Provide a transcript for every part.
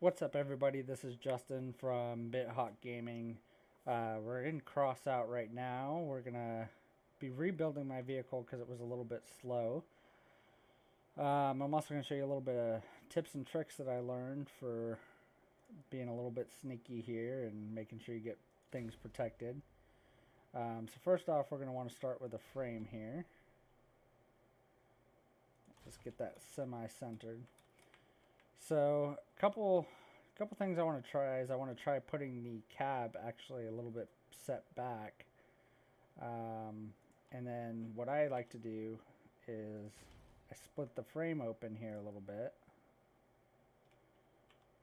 What's up, everybody? This is Justin from BitHawk Gaming. We're in Crossout right now. We're gonna be rebuilding my vehicle because it was a little bit slow. I'm also gonna show you a little bit of tips and tricks that I learned for being a little bit sneaky here and making sure you get things protected. So first off, we're gonna want to start with a frame here. Just get that semi-centered. So couple things I want to try is I want to try putting the cab actually a little bit set back. And then what I like to do is I split the frame open here a little bit.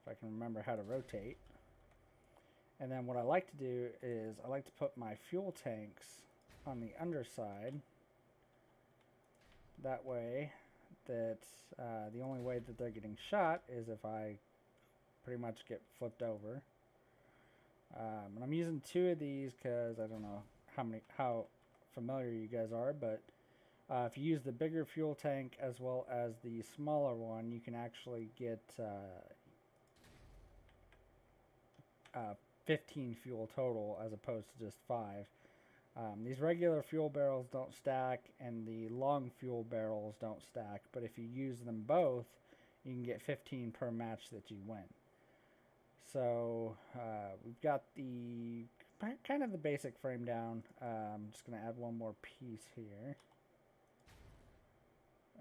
If I can remember how to rotate. And then what I like to do is I like to put my fuel tanks on the underside. That way that the only way that they're getting shot is if I pretty much get flipped over. And I'm using two of these because I don't know how familiar you guys are, but if you use the bigger fuel tank as well as the smaller one, you can actually get 15 fuel total as opposed to just 5. These regular fuel barrels don't stack, and the long fuel barrels don't stack, but if you use them both, you can get 15 per match that you win. So we've got the kind of the basic frame down. I'm just going to add one more piece here.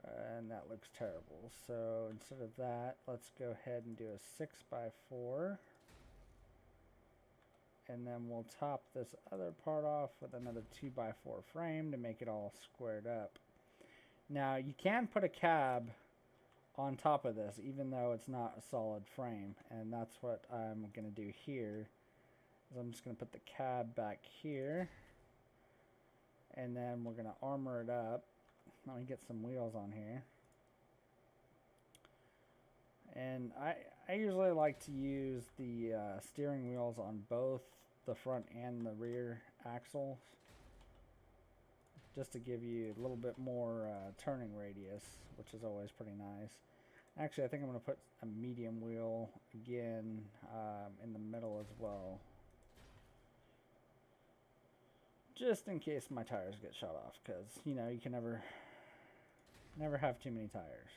And that looks terrible. So instead of that, let's go ahead and do a 6x4. And then we'll top this other part off with another 2x4 frame to make it all squared up. Now you can put a cab on top of this even though it's not a solid frame, and that's what I'm going to do here. Is I'm just going to put the cab back here, and then we're going to armor it up. Let me get some wheels on here. And I usually like to use the steering wheels on both the front and the rear axles, just to give you a little bit more turning radius, which is always pretty nice. Actually, I think I'm going to put a medium wheel again in the middle as well, just in case my tires get shot off, because you know you can never have too many tires.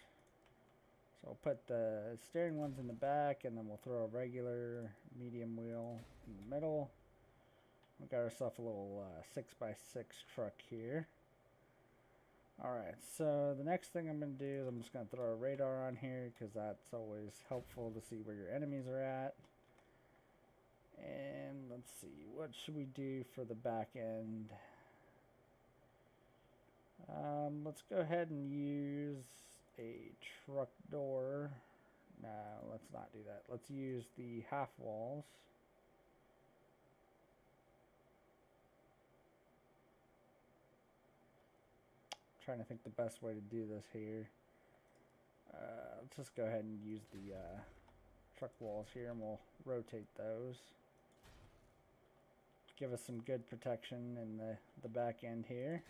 So we'll put the steering ones in the back, and then we'll throw a regular medium wheel in the middle. We got ourselves a little 6x6 truck here. Alright, so the next thing I'm going to do is I'm just going to throw a radar on here, because that's always helpful to see where your enemies are at. And let's see, what should we do for the back end? Let's go ahead and use a truck door. No, let's not do that. Let's use the half walls. I'm trying to think the best way to do this here. Let's just go ahead and use the truck walls here, and we'll rotate those. Give us some good protection in the back end here.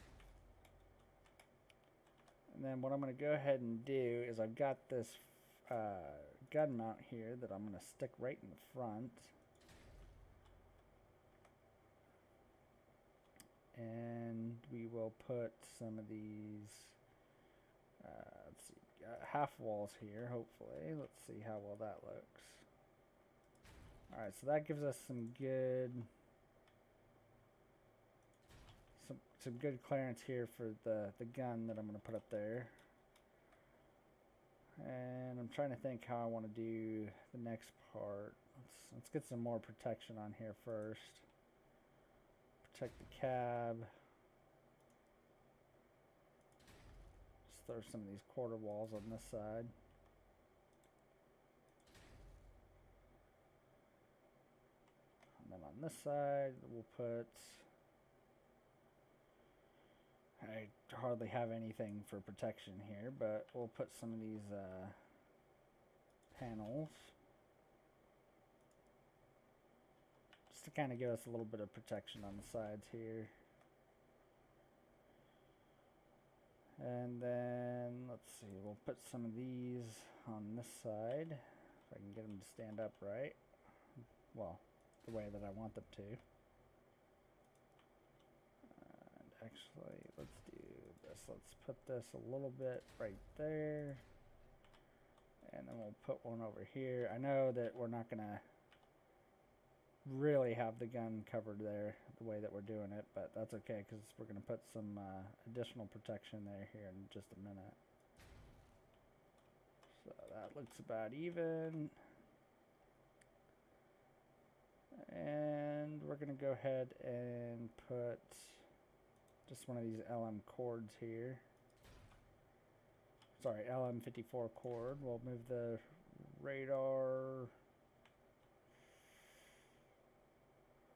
And then what I'm going to go ahead and do is I've got this gun mount here that I'm going to stick right in the front. And we will put some of these, let's see, half walls here, hopefully. Let's see how well that looks. Alright, so that gives us some good some good clearance here for the gun that I'm going to put up there. And I'm trying to think how I want to do the next part. Let's get some more protection on here first. Protect the cab. Just throw some of these quarter walls on this side. And then on this side we'll put, I hardly have anything for protection here, but we'll put some of these panels just to kind of give us a little bit of protection on the sides here. And then let's see, we'll put some of these on this side. If I can get them to stand up right. Well, the way that I want them to. And actually, let's do this. Let's put this a little bit right there. And then we'll put one over here. I know that we're not going to really have the gun covered there the way that we're doing it, but that's okay because we're going to put some additional protection there here in just a minute. So that looks about even. And we're going to go ahead and put just one of these LM cords here. Sorry, LM54 cord. We'll move the radar.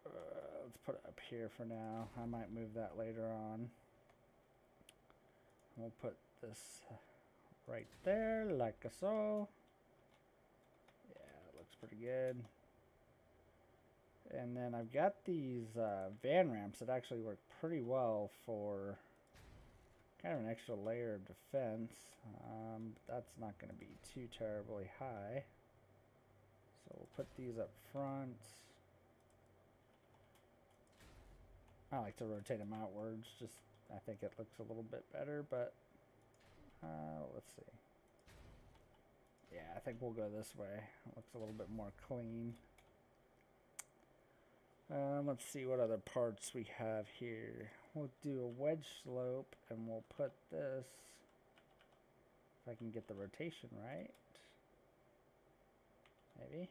Let's put it up here for now. I might move that later on. We'll put this right there, like so. Yeah, it looks pretty good. And then I've got these van ramps that actually work pretty well for kind of an extra layer of defense. That's not going to be too terribly high. So we'll put these up front. I like to rotate them outwards, just I think it looks a little bit better, but let's see. Yeah, I think we'll go this way. It looks a little bit more clean. Let's see what other parts we have here. We'll do a wedge slope, and we'll put this, if I can get the rotation right, maybe.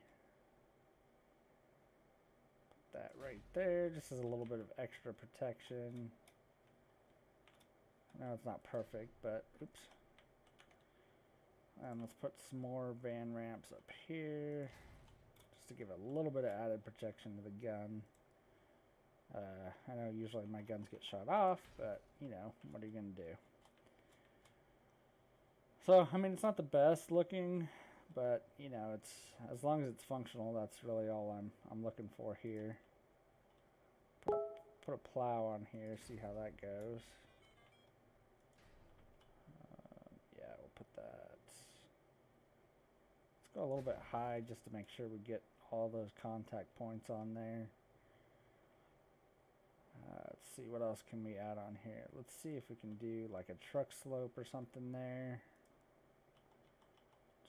Put that right there, just as a little bit of extra protection. I know it's not perfect, but oops. And let's put some more van ramps up here, just to give a little bit of added protection to the gun. I know usually my guns get shot off, but you know, what are you going to do? So, I mean, it's not the best looking, but you know, it's as long as it's functional, that's really all I'm looking for here. Put a plow on here, see how that goes. Yeah, we'll put that. Let's go a little bit high just to make sure we get all those contact points on there. Let's see, what else can we add on here? Let's see if we can do like a truck slope or something there.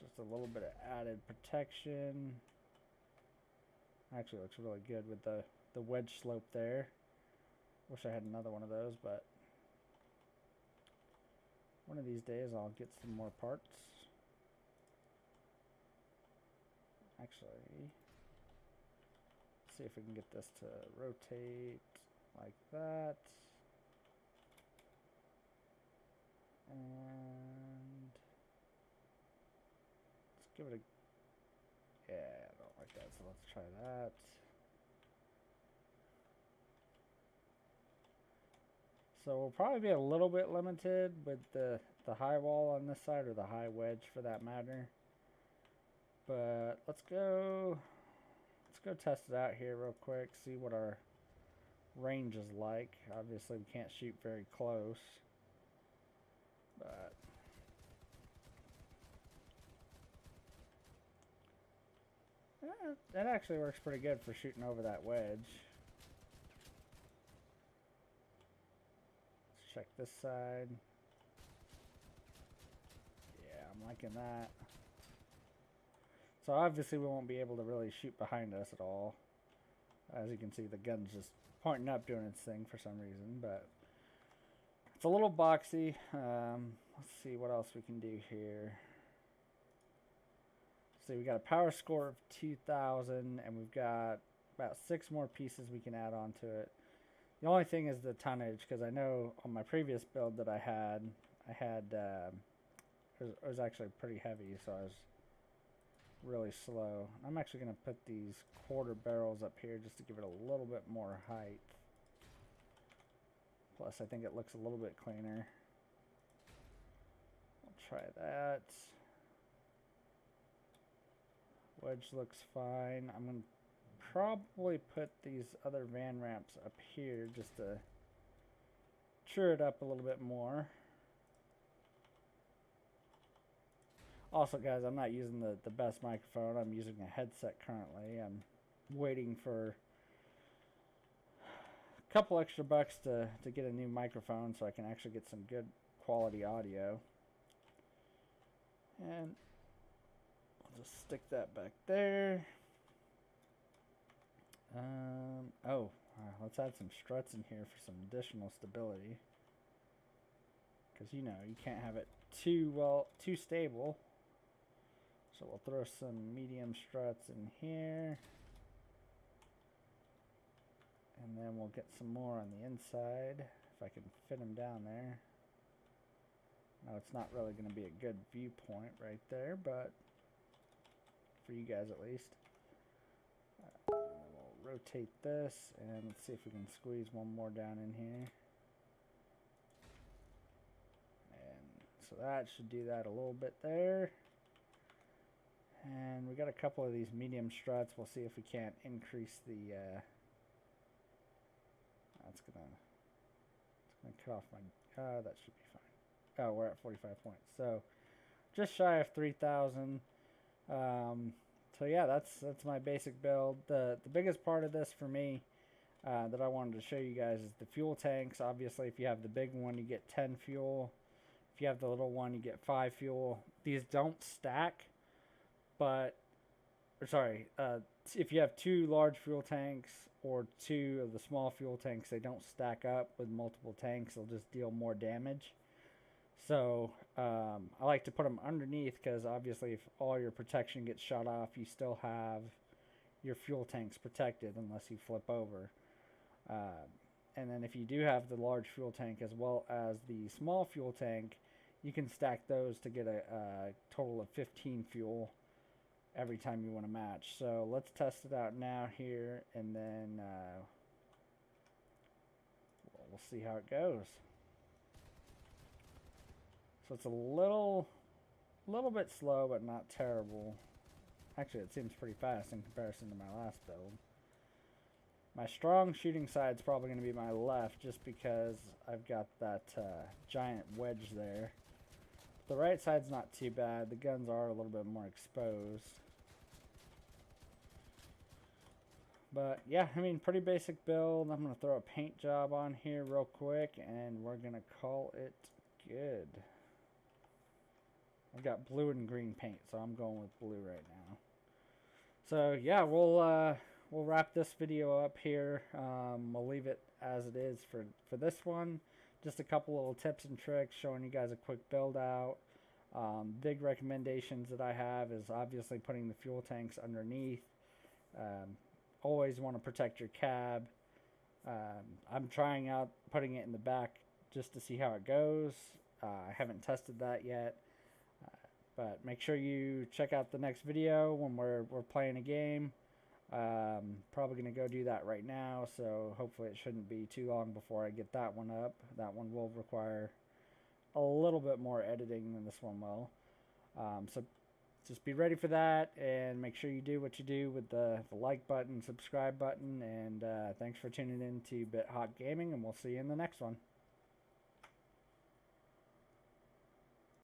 Just a little bit of added protection. Actually looks really good with the wedge slope there. Wish I had another one of those, but one of these days I'll get some more parts. Actually, let's see if we can get this to rotate like that. And let's give it a, yeah, I don't like that, so let's try that. So we'll probably be a little bit limited with the high wall on this side, or the high wedge for that matter. But let's go test it out here real quick, see what our range is like. Obviously we can't shoot very close, but that actually works pretty good for shooting over that wedge. Let's check this side. Yeah, I'm liking that. So obviously we won't be able to really shoot behind us at all. As you can see, the gun's just pointing up doing its thing for some reason, but it's a little boxy. Let's see what else we can do here. So we got a power score of 2,000, and we've got about 6 more pieces we can add on to it. The only thing is the tonnage, because I know on my previous build that I had it was actually pretty heavy, so I was really slow. I'm actually going to put these quarter barrels up here just to give it a little bit more height. Plus, I think it looks a little bit cleaner. I'll try that. Wedge looks fine. I'm going to probably put these other van ramps up here just to true it up a little bit more. Also, guys, I'm not using the best microphone. I'm using a headset currently. I'm waiting for a couple extra bucks to get a new microphone so I can actually get some good quality audio. And I'll just stick that back there. Let's add some struts in here for some additional stability. Because, you can't have it too stable. So we'll throw some medium struts in here. And then we'll get some more on the inside, if I can fit them down there. Now, it's not really going to be a good viewpoint right there, but for you guys at least. And then we'll rotate this, and let's see if we can squeeze one more down in here. And so that should do that a little bit there. And we got a couple of these medium struts. We'll see if we can't increase the... It's gonna cut off my... that should be fine. Oh, we're at 45 points. So, just shy of 3,000. So yeah, that's my basic build. The biggest part of this for me that I wanted to show you guys is the fuel tanks. Obviously, if you have the big one, you get 10 fuel. If you have the little one, you get 5 fuel. These don't stack, but... if you have 2 large fuel tanks or 2 of the small fuel tanks, they don't stack up with multiple tanks. They'll just deal more damage. So I like to put them underneath because obviously if all your protection gets shot off, you still have your fuel tanks protected unless you flip over. And then if you do have the large fuel tank as well as the small fuel tank, you can stack those to get a total of 15 fuel every time you want to match. So let's test it out now here, and then we'll see how it goes. So it's a little bit slow, but not terrible. Actually, it seems pretty fast in comparison to my last build. My strong shooting side is probably going to be my left, just because I've got that giant wedge there. The right side's not too bad. The guns are a little bit more exposed. But yeah, I mean, pretty basic build. I'm going to throw a paint job on here real quick, and we're going to call it good. I've got blue and green paint, so I'm going with blue right now. So yeah, we'll wrap this video up here. We'll leave it as it is for this one. Just a couple little tips and tricks showing you guys a quick build out. Big recommendations that I have is obviously putting the fuel tanks underneath. Always want to protect your cab. I'm trying out putting it in the back just to see how it goes. I haven't tested that yet. But make sure you check out the next video when we're playing a game. Probably going to go do that right now, so hopefully it shouldn't be too long before I get that one up. That one will require a little bit more editing than this one will. So just be ready for that, and make sure you do what you do with the like button, subscribe button, and thanks for tuning in to BitHawk Gaming, and we'll see you in the next one.